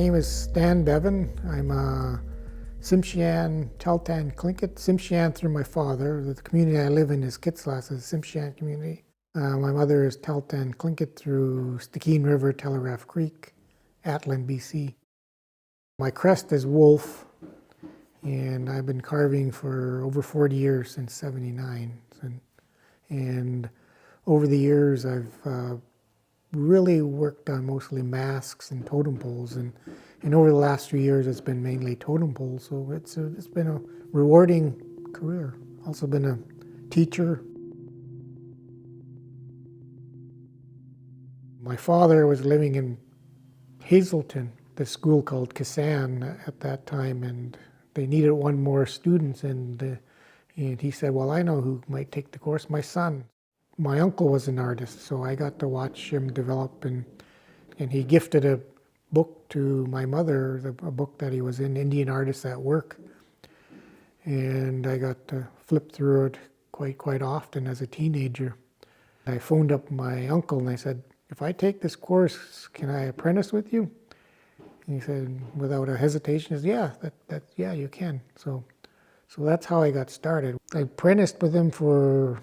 name is Stan Bevan. I'm a Tsimshian Tahltan Tlingit. Tsimshian through my father. The community I live in is Kitsillas, is a Tsimshian community. My mother is Tahltan Tlingit through Stikine River, Telegraph Creek, Atlan, BC. My crest is wolf, and I've been carving for over 40 years, since '79. And over the years, I've really worked on mostly masks and totem poles, and over the last few years, it's been mainly totem poles. So it's been a rewarding career. Also been a teacher. My father was living in Hazelton, the school called Kisan at that time, and they needed one more students, and he said, well, I know who might take the course, my son. My uncle was an artist, so I got to watch him develop, and he gifted a book to my mother, a book that he was in, Indian Artists at Work. And I got to flip through it quite often as a teenager. I phoned up my uncle and I said, if I take this course, can I apprentice with you? And he said, without a hesitation, he said, yeah, you can. So that's how I got started. I apprenticed with him for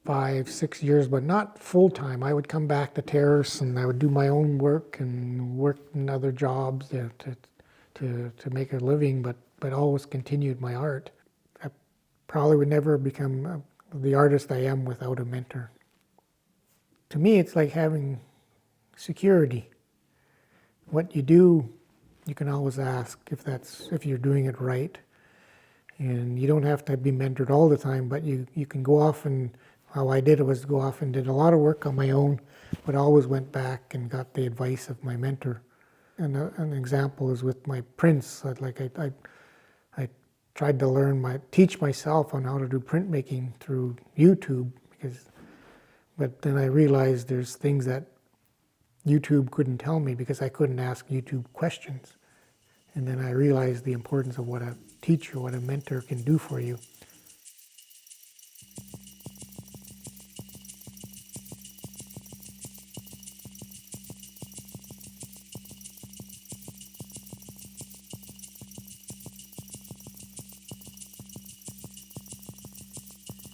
5-6 years, but not full-time. I would come back to Terrace and I would do my own work and work in other jobs to make a living, but always continued my art. I probably would never become the artist I am without a mentor. To me, it's like having security. What you do, you can always ask if you're doing it right. And you don't have to be mentored all the time, but you can go off, and how I did it was go off and did a lot of work on my own, but always went back and got the advice of my mentor. And an example is with my prints. I tried to teach myself on how to do printmaking through YouTube, but then I realized there's things that YouTube couldn't tell me because I couldn't ask YouTube questions. And then I realized the importance of what a teacher, what a mentor can do for you.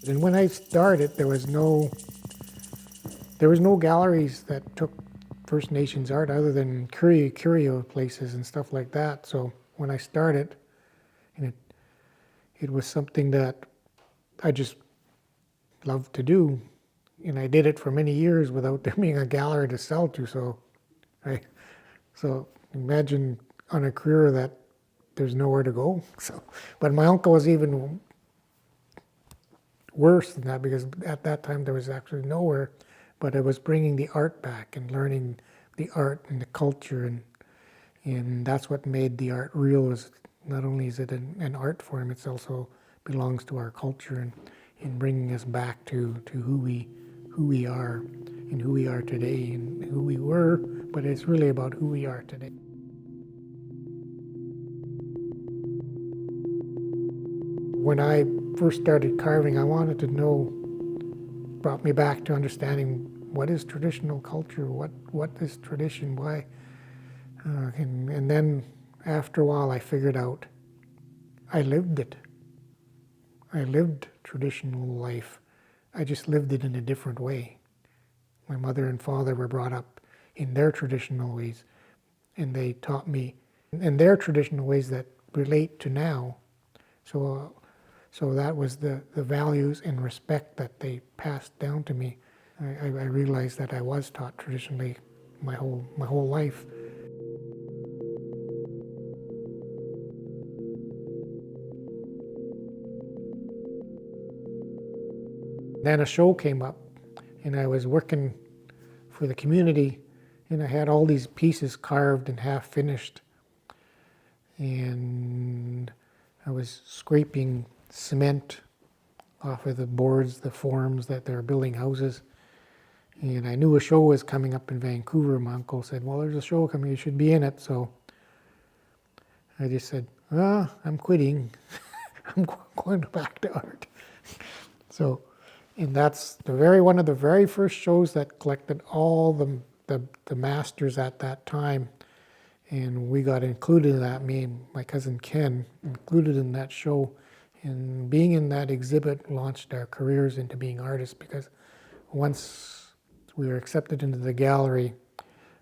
And when I started, there was no galleries that took First Nations art other than curio places and stuff like that. So when I started, and it was something that I just loved to do, and I did it for many years without there being a gallery to sell to. So imagine on a career that there's nowhere to go. But my uncle was even worse than that, because at that time there was actually nowhere, but it was bringing the art back and learning the art and the culture, and that's what made the art real. Is not only is it an art form, it also belongs to our culture and in bringing us back to who we are and who we are today and who we were, but it's really about who we are today. When I first started carving, I wanted to know, brought me back to understanding what is traditional culture, what is tradition, why, and then after a while I figured out I lived it. I lived traditional life. I just lived it in a different way. My mother and father were brought up in their traditional ways, and they taught me in their traditional ways that relate to now. So that was the values and respect that they passed down to me. I realized that I was taught traditionally my whole life. Then a show came up, and I was working for the community, and I had all these pieces carved and half finished, and I was scraping cement off of the boards, the forms that they're building houses. And I knew a show was coming up in Vancouver. My uncle said, well, there's a show coming, you should be in it. So I just said, I'm quitting. I'm going back to art. And that's one of the very first shows that collected all the masters at that time. And we got included in that, me and my cousin Ken, included in that show. And being in that exhibit launched our careers into being artists, because once we were accepted into the gallery,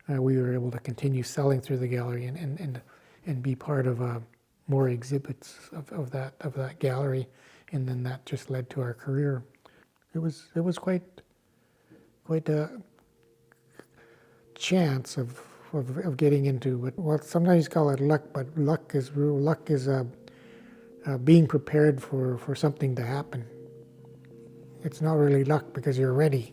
we were able to continue selling through the gallery and be part of more exhibits of that gallery, and then that just led to our career. It was quite a chance of getting into it. Well, sometimes you call it luck, but luck is being prepared for something to happen. It's not really luck because you're ready.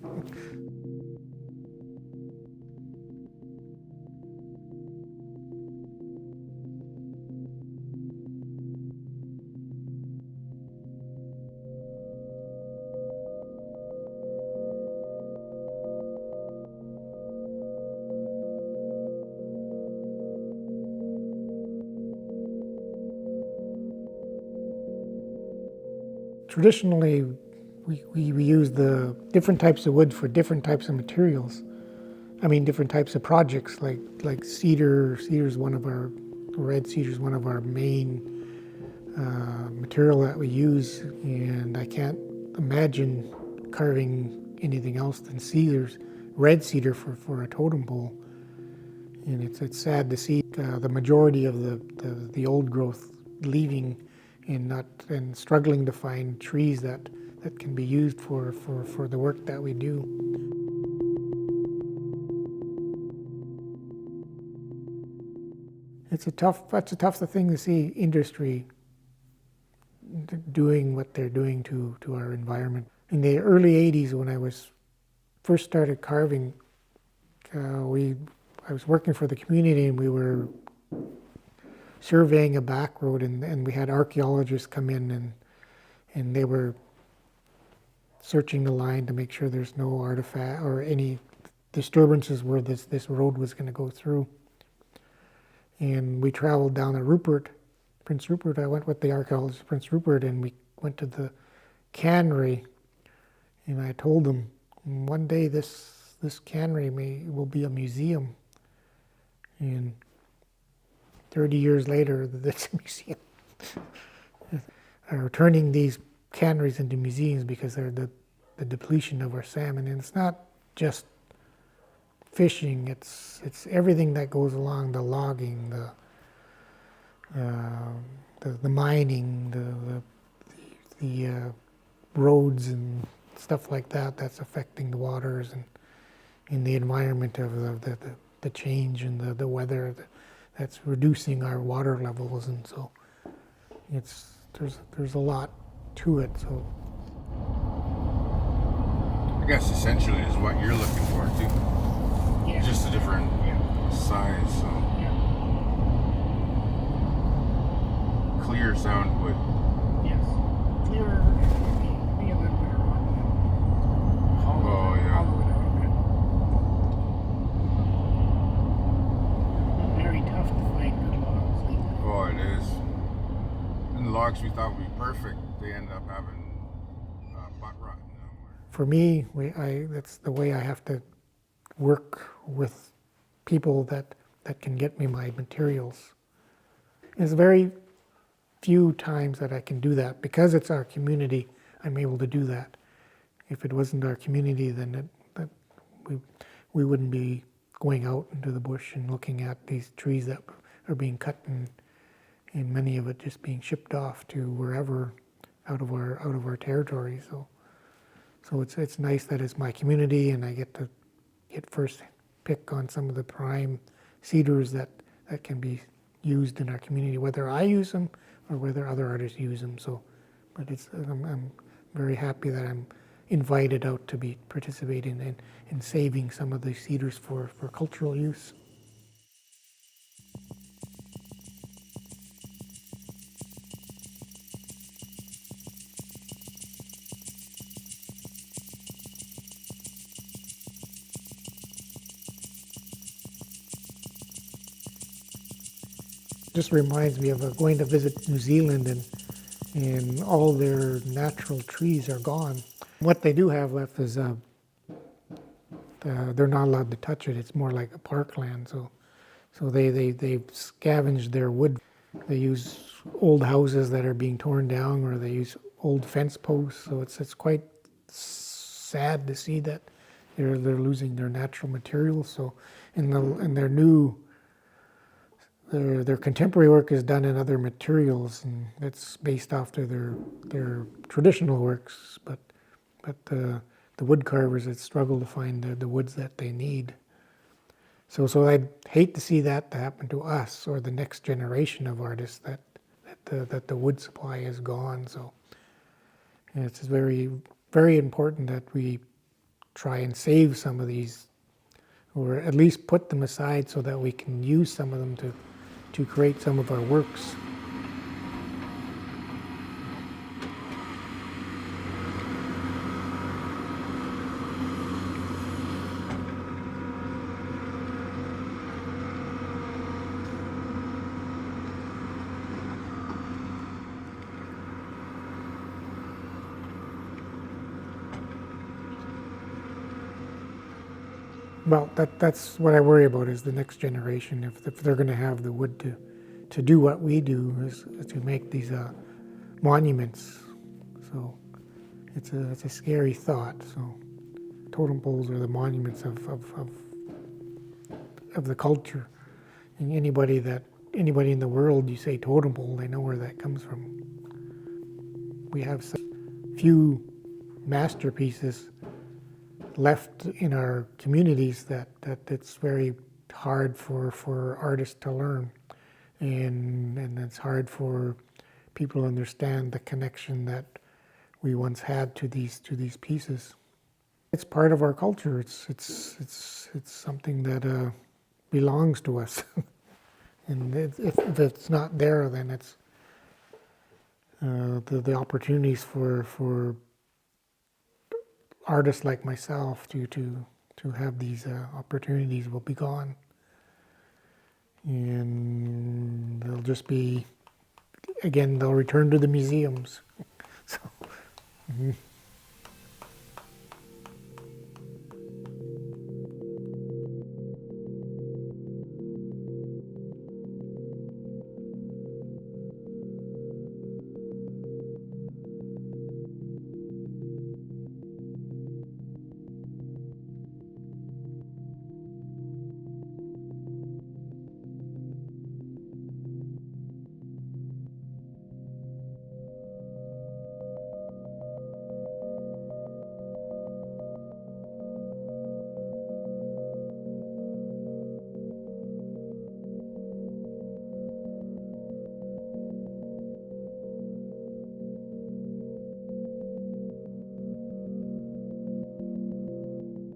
Traditionally, we use the different types of wood for different types of materials. I mean, different types of projects, like cedar. Red cedar is one of our main material that we use, and I can't imagine carving anything else than red cedar for a totem pole. And it's sad to see the majority of the old growth leaving and struggling to find trees that can be used for the work that we do. That's a tough thing to see industry doing what they're doing to our environment. In the early 80s, when I first started carving, I was working for the community, and we were surveying a back road, and we had archaeologists come in, and they were searching the line to make sure there's no artifact or any disturbances where this road was going to go through. And we traveled down to Prince Rupert. I went with the archaeologist, Prince Rupert, and we went to the cannery, and I told them, one day this cannery will be a museum. And 30 years later, it's a museum. Are turning these canneries into museums because they're the depletion of our salmon. And it's not just fishing, it's everything that goes along, the logging, the mining, the roads and stuff like that that's affecting the waters and in the environment of the change in the weather that's reducing our water levels. And so there's a lot to it. So I guess essentially is what you're looking for too. Yeah. Just a different size. So. Yeah. Clear sound wood. Yes. Clearer and be a little bit around. Oh yeah. Very tough to find good logs. Oh, it is. And the logs we thought would be perfect, they end up having butt rot. For me, that's the way I have to work with people that can get me my materials. There's very few times that I can do that. Because it's our community, I'm able to do that. If it wasn't our community, then we wouldn't be going out into the bush and looking at these trees that are being cut and many of it just being shipped off to wherever out of our territory. So it's nice that it's my community, and I get to first pick on some of the prime cedars that can be used in our community, whether I use them or whether other artists use them. So, but I'm very happy that I'm invited out to be participating in saving some of these cedars for cultural use. Just reminds me of going to visit New Zealand, and all their natural trees are gone. What they do have left is they're not allowed to touch it. It's more like a parkland. So So they've scavenged their wood. They use old houses that are being torn down, or they use old fence posts. So it's quite sad to see that they're losing their natural materials. So in their contemporary work is done in other materials, and it's based off to their traditional works. But the wood carvers that struggle to find the woods that they need. So I'd hate to see that happen to us or the next generation of artists, that the wood supply is gone. So it's very, very important that we try and save some of these, or at least put them aside so that we can use some of them to create some of our works. Well, that's what I worry about, is the next generation, if they're going to have the wood to do what we do, is to make these monuments. So it's a scary thought. So totem poles are the monuments of the culture. And anybody in the world, you say totem pole, they know where that comes from. We have so few masterpieces left in our communities that it's very hard for artists to learn, and it's hard for people to understand the connection that we once had to these pieces. It's part of our culture. It's something that belongs to us, and if it's not there, then it's the opportunities for artists like myself to have these opportunities will be gone, and they'll just be, again, they'll return to the museums. So. Mm-hmm.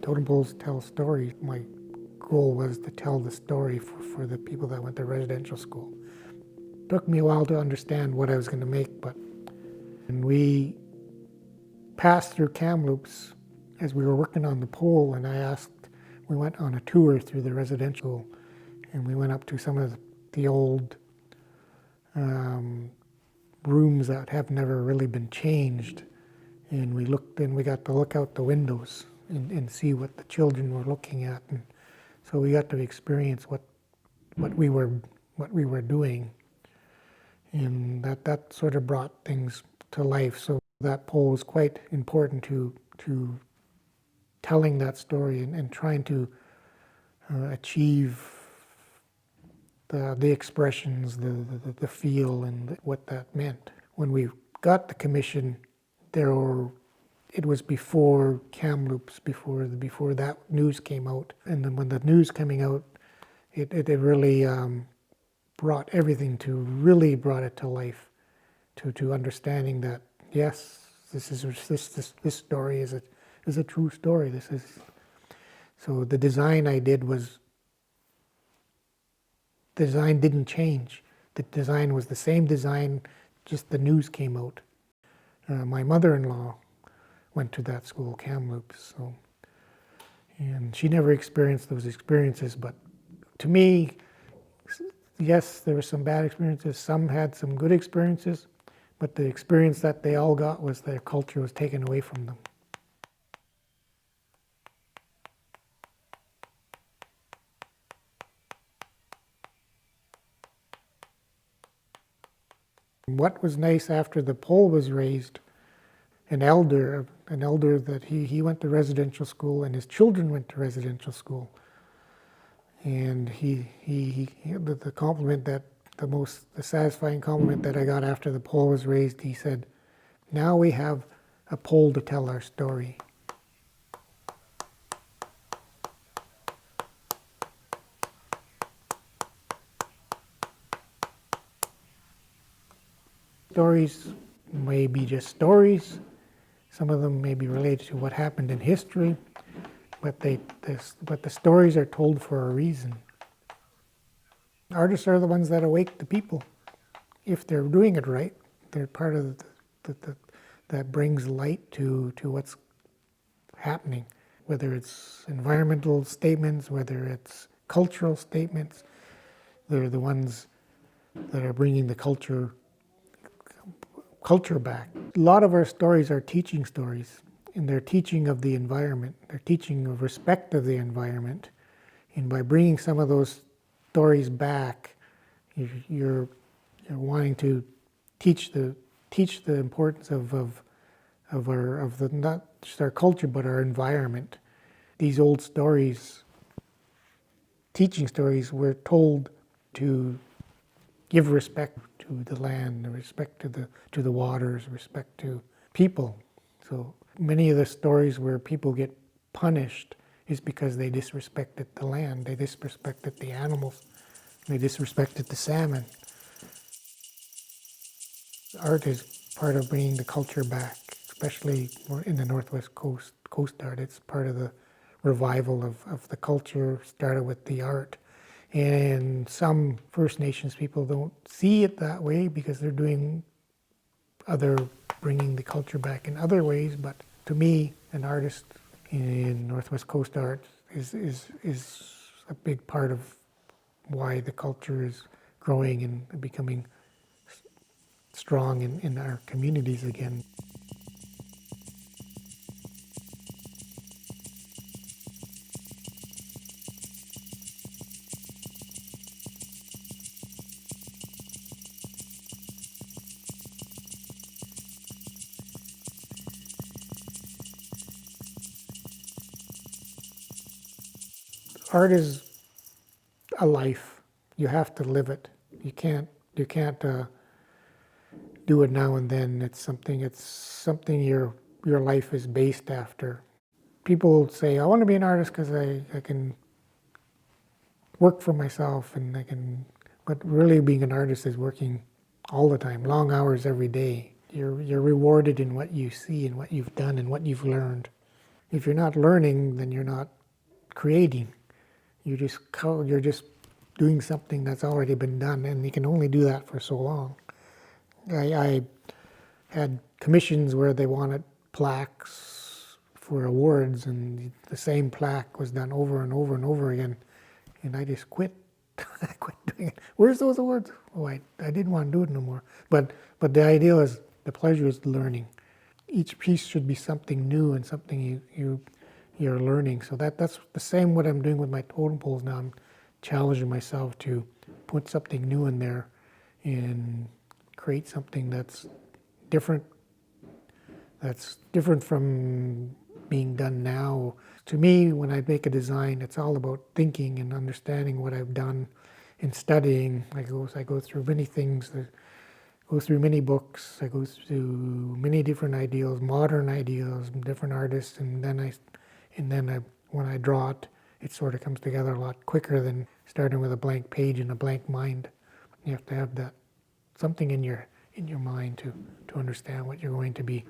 Totem poles tell stories. My goal was to tell the story for the people that went to residential school. It took me a while to understand what I was going to make, but and we passed through Kamloops as we were working on the pole, and we went on a tour through the residential, and we went up to some of the old rooms that have never really been changed, and we got to look out the windows and see what the children were looking at, and so we got to experience what we were doing, and that sort of brought things to life. So that pole was quite important to telling that story and trying to achieve the expressions, the feel, and what that meant. When we got the commission, it was before Kamloops, before that news came out. And then when the news coming out, it really brought everything brought it to life, to understanding that, yes, this story is a true story. So the design I did the design didn't change. The design was the same design, just the news came out. My mother-in-law went to that school, Kamloops, and she never experienced those experiences, but to me, yes, there were some bad experiences, some had some good experiences, but the experience that they all got was their culture was taken away from them. What was nice after the pole was raised, an elder that he went to residential school and his children went to residential school. And the compliment that, the satisfying compliment that I got after the pole was raised, he said, "Now we have a pole to tell our story." Stories may be just stories. Some of them may be related to what happened in history, but the stories are told for a reason. Artists are the ones that awake the people. If they're doing it right, they're part of that brings light to what's happening. Whether it's environmental statements, whether it's cultural statements, they're the ones that are bringing the culture back. A lot of our stories are teaching stories, and they're teaching of the environment. They're teaching of respect of the environment. And by bringing some of those stories back, you're wanting to teach the importance of not just our culture but our environment. These old stories, teaching stories, were told to give respect to the land, respect to the waters, respect to people. So many of the stories where people get punished is because they disrespected the land, they disrespected the animals, they disrespected the salmon. Art is part of bringing the culture back, especially in the Northwest Coast art. It's part of the revival of the culture, started with the art. And some First Nations people don't see it that way because they're doing bringing the culture back in other ways. But to me, an artist in Northwest Coast art is a big part of why the culture is growing and becoming strong in our communities again. Art is a life. You have to live it. You can't do it now and then. It's something your life is based after. People say, I want to be an artist because I can work for myself and but really being an artist is working all the time, long hours every day. You're rewarded in what you see and what you've done and what you've learned. If you're not learning, then you're not creating. You're just doing something that's already been done, and you can only do that for so long. I had commissions where they wanted plaques for awards, and the same plaque was done over and over and over again, and I just quit. I quit doing it. Where's those awards? Oh, I didn't want to do it no more. But the idea is, the pleasure is learning. Each piece should be something new and something you're learning. So that's the same what I'm doing with my totem poles now. I'm challenging myself to put something new in there and create something that's different from being done now. To me, when I make a design, it's all about thinking and understanding what I've done and studying. I go through many things, go through many books, I go through many different ideals, modern ideals, different artists, and then when I draw it, it sort of comes together a lot quicker than starting with a blank page and a blank mind. You have to have that something in your mind to understand what you're going to be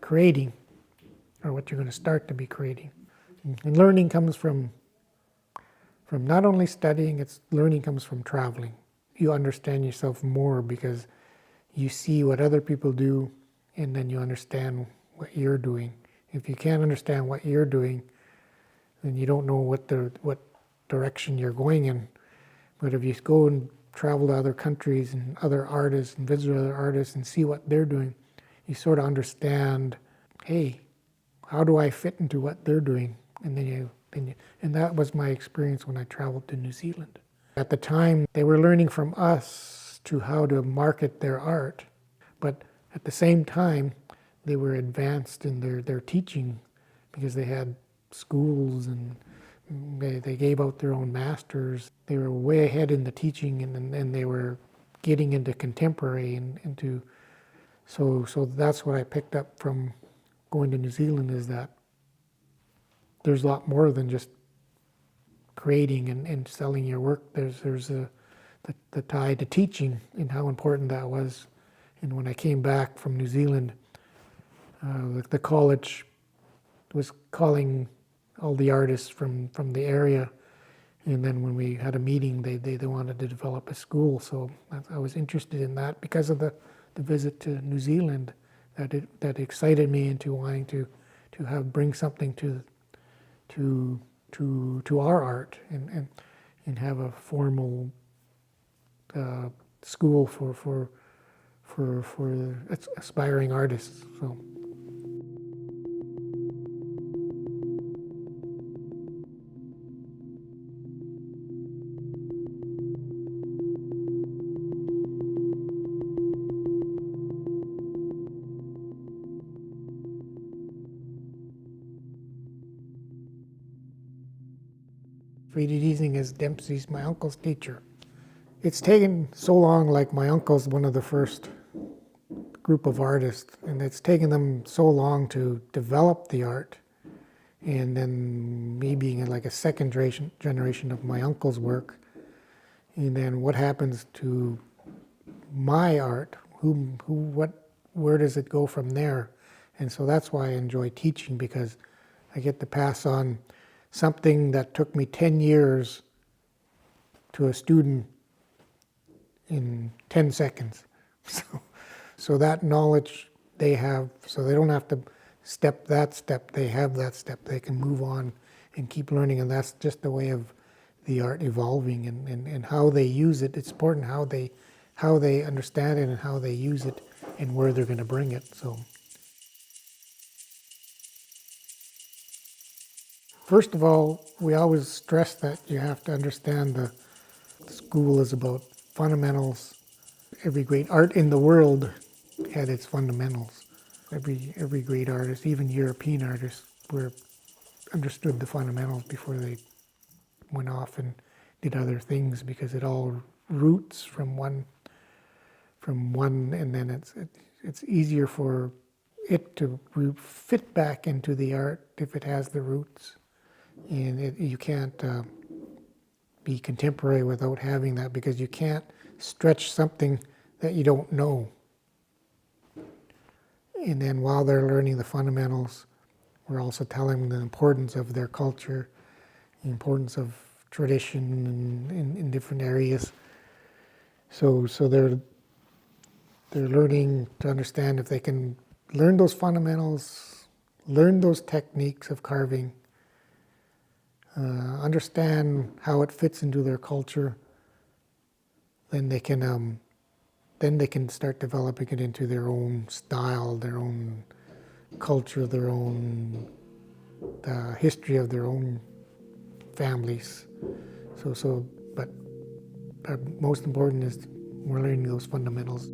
creating or what you're going to start to be creating. And learning comes from not only studying, learning comes from traveling. You understand yourself more because you see what other people do and then you understand what you're doing. If you can't understand what you're doing, then you don't know what direction you're going in. But if you go and travel to other countries and other artists and visit other artists and see what they're doing, you sort of understand, hey, how do I fit into what they're doing? And that was my experience when I traveled to New Zealand. At the time, they were learning from us to how to market their art. but at the same time, they were advanced in their teaching because they had schools and they gave out their own masters. They were way ahead in the teaching, and they were getting into contemporary and into. So that's what I picked up from going to New Zealand, is that there's a lot more than just creating and selling your work. There's the tie to teaching and how important that was. And when I came back from New Zealand, the college was calling all the artists from the area, and then when we had a meeting, they wanted to develop a school. So I was interested in that because of the visit to New Zealand. That excited me into wanting to bring something to our art and have a formal school for aspiring artists. So. Freda Deasing is Dempsey's, my uncle's teacher. It's taken so long, like my uncle's one of the first group of artists, and it's taken them so long to develop the art. And then me being like a second generation of my uncle's work, and then what happens to my art, where does it go from there? And so that's why I enjoy teaching, because I get to pass on something that took me 10 years to a student in 10 seconds. So that knowledge they have, so they don't have to step that step, they have that step, they can move on and keep learning, and that's just the way of the art evolving and how they use it. It's important how they understand it and how they use it and where they're going to bring it. So. First of all, we always stress that you have to understand the school is about fundamentals. Every great art in the world had its fundamentals. Every great artist, even European artists, understood the fundamentals before they went off and did other things, because it all roots from one, and then it's easier for it to fit back into the art if it has the roots. And you can't be contemporary without having that, because you can't stretch something that you don't know. And then while they're learning the fundamentals, we're also telling them the importance of their culture, the importance of tradition in different areas. So they're learning to understand, if they can learn those fundamentals, learn those techniques of carving, understand how it fits into their culture, then they can start developing it into their own style, their own culture, their own history of their own families. But most important is we're learning those fundamentals.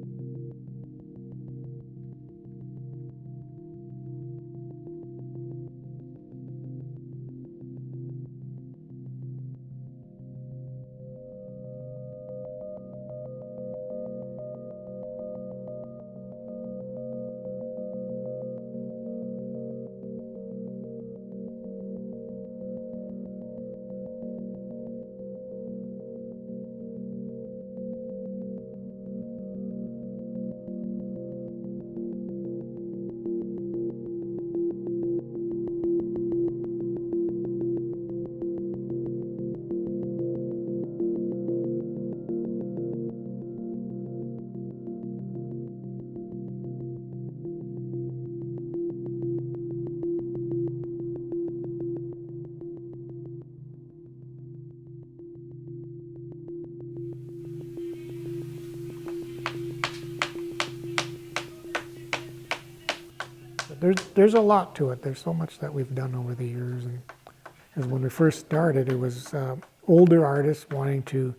There's a lot to it. There's so much that we've done over the years. And as when we first started, it was older artists wanting to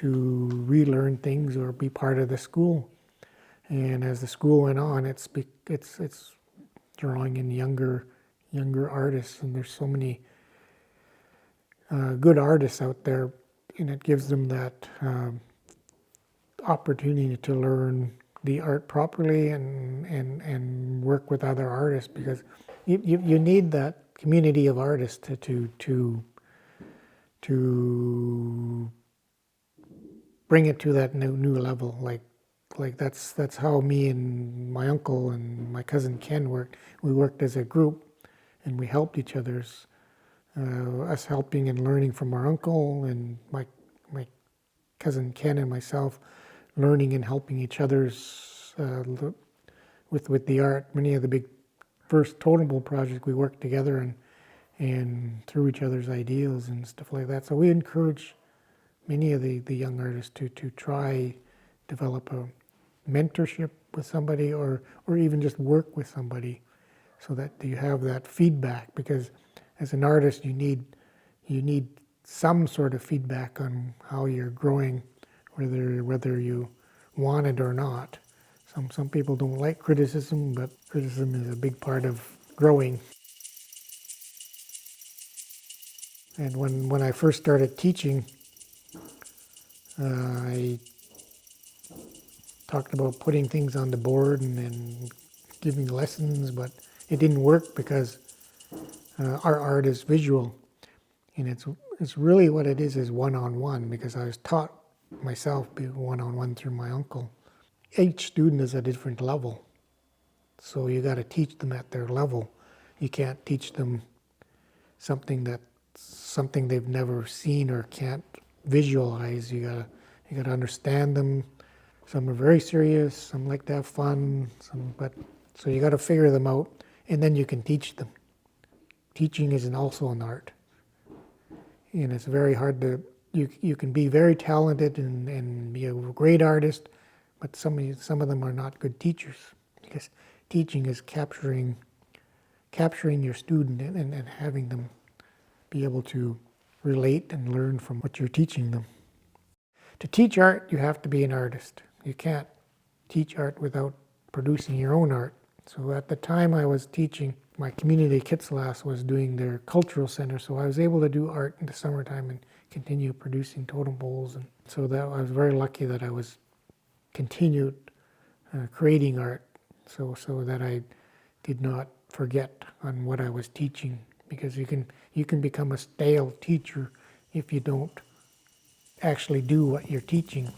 relearn things or be part of the school. And as the school went on, it's drawing in younger artists, and there's so many good artists out there, and it gives them that opportunity to learn the art properly and work with other artists, because you need that community of artists to bring it to that new level. Like that's how me and my uncle and my cousin Ken worked. We worked as a group, and we helped each other's. Us helping and learning from our uncle, and my cousin Ken and myself learning and helping each other's with the art. Many of the big first totem pole projects we worked together and through each other's ideas and stuff like that. So we encourage many of the young artists to try develop a mentorship with somebody, or even just work with somebody, so that you have that feedback, because as an artist you need some sort of feedback on how you're growing, whether you want it or not. Some people don't like criticism, but criticism is a big part of growing. And when I first started teaching, I talked about putting things on the board and giving lessons, but it didn't work because our art is visual, and it's really what it is one-on-one, because I was taught myself one-on-one through my uncle. Each student is at a different level, so you got to teach them at their level. You can't teach them something they've never seen or can't visualize. You gotta understand them. Some are very serious, some like to have fun, so you got to figure them out, and then you can teach them. Teaching is also an art, and it's very hard to. You can be very talented and be a great artist, but some of them are not good teachers, because teaching is capturing your student and having them be able to relate and learn from what you're teaching them. To teach art, you have to be an artist. You can't teach art without producing your own art. So at the time I was teaching, my community Kitsillas was doing their cultural center, so I was able to do art in the summertime and continue producing totem poles. And so that I was very lucky that I was continued creating art, so that I did not forget on what I was teaching, because you can become a stale teacher if you don't actually do what you're teaching.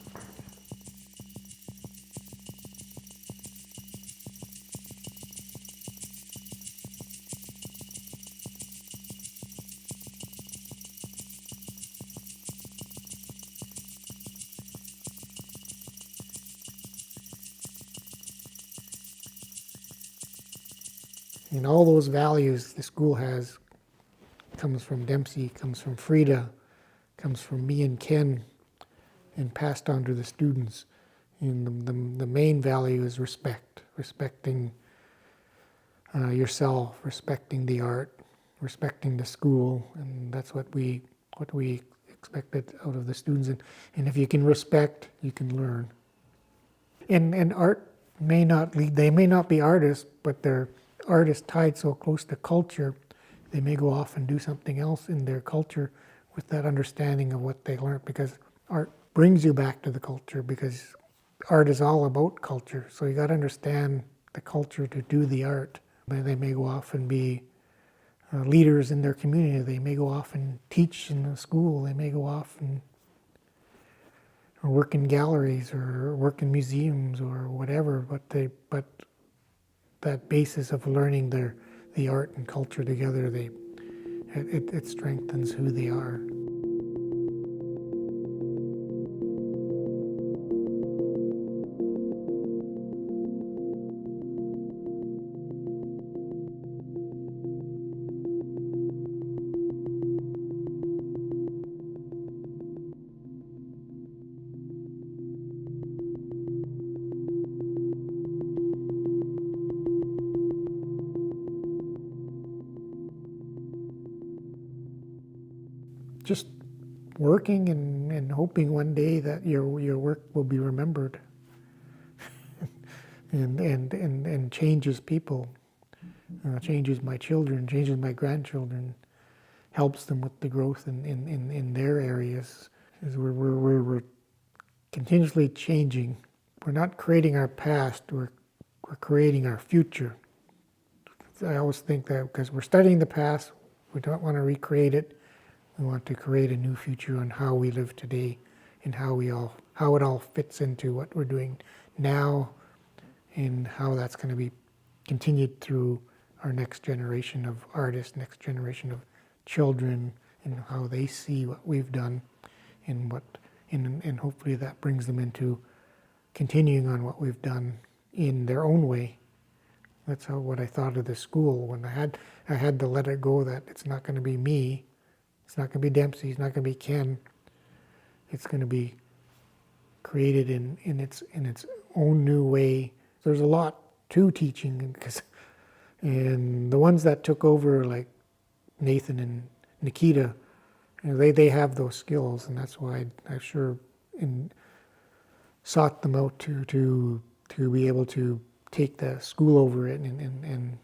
And all those values the school has comes from Dempsey, comes from Freda, comes from me and Ken, and passed on to the students. And the main value is respect, respecting yourself, respecting the art, respecting the school, and that's what we expected out of the students. And if you can respect, you can learn. And art may not lead, they may not be artists, but they're artists tied so close to culture, they may go off and do something else in their culture with that understanding of what they learned, because art brings you back to the culture, because art is all about culture. So you got to understand the culture to do the art. They may go off and be leaders in their community. They may go off and teach in a school. They may go off and or work in galleries or work in museums or whatever. But that basis of learning the art and culture together, it strengthens who they are. Just working and hoping one day that your work will be remembered. and changes people, changes my children, changes my grandchildren, helps them with the growth in their areas. Is we're continuously changing. We're not creating our past, we're creating our future. I always think that because we're studying the past, we don't want to recreate it. We want to create a new future on how we live today and how it all fits into what we're doing now and how that's going to be continued through our next generation of artists, next generation of children, and how they see what we've done and and hopefully that brings them into continuing on what we've done in their own way. That's what I thought of the school when I had to let it go that it's not going to be me, it's not going to be Dempsey, it's not going to be Ken. It's going to be created in its own new way. There's a lot to teaching, and the ones that took over, like Nathan and Nikita, they have those skills, and that's why I sure sought them out to be able to take the school over it and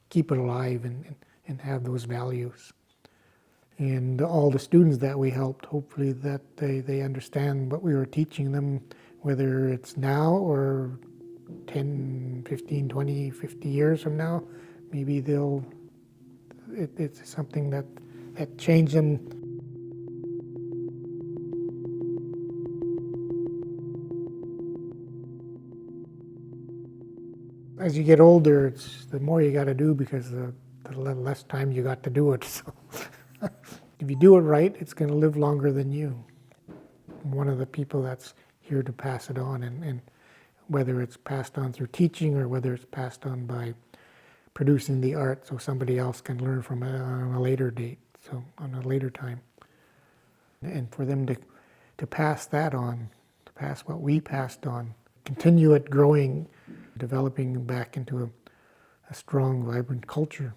keep it alive and have those values. And all the students that we helped, hopefully that they understand what we were teaching them, whether it's now or 10, 15, 20, 50 years from now, maybe it's something that changed them. As you get older, it's the more you got to do because the less time you got to do it. So if you do it right, it's going to live longer than you. I'm one of the people that's here to pass it on, and whether it's passed on through teaching or whether it's passed on by producing the art so somebody else can learn from it on a later date, so on a later time. And for them to pass that on, to pass what we passed on, continue it growing, developing back into a strong, vibrant culture.